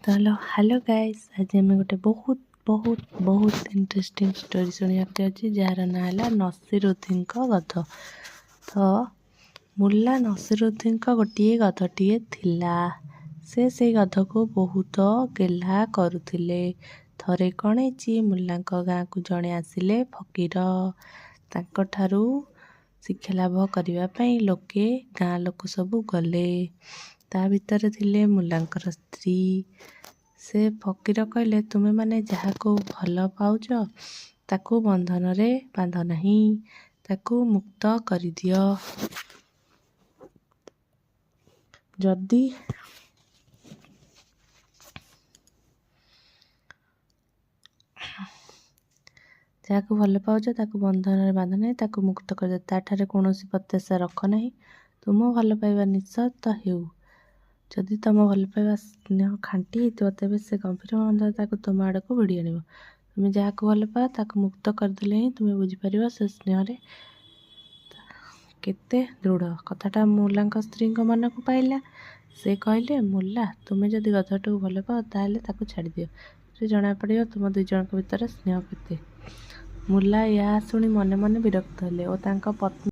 Hello guys, आज आम गोटे बहुत बहुत बहुत इंटरेस्टिंग स्टोरी शुणा अच्छी जार ना है नसीरुद्दीन गध। तो मुल्ला नसीरुद्दीन गोटे गधटीए थिला। से गध को बहुत गेला करुथिले। थरे कण होइछि, मुल्ला गाँ को जड़े आसिले फकीर। तांकठारू शिक्षा लाभ करने लोके गाँ लोक सब गले। ता भितर थिले मुल्लांकर स्त्री। से फकीर कहले, तुमे माने जहाको भल पाउच ताकू बंधन रे बांध नहीं, ताकू मुक्त कर दियो। जदि जहाको भल पाउच ताकू बंधन रे बांध नहीं, ताकू मुक्त कर दियो। ताठारे कौनसी प्रत्याशा रख नहीं। तुम भल पाइबा निश्चित हेउ। जदि तुम भल पाइबा स्नेह खांटी होइतिबो, तेबे से गंभीर बंधन ताकू तुम आड़ को भिड़ी आनिबो। तुम जहाको भल पाओ ताकू मुक्त करदेले ही तुम बुझिपार से स्नेह रे केते दृढ़। कथाटा मुल्लांक स्त्री मन को पाइला। से कहले, मुल्ला तुमे जदि गधटू भल पाओ ताहले ताकू छाड़ी दियो। से जना पड़ियो तुम दुई जनक भितर स्नेह केते। मुल्ला या शुणी मने मने विरक्त हेले और तांका पत्नी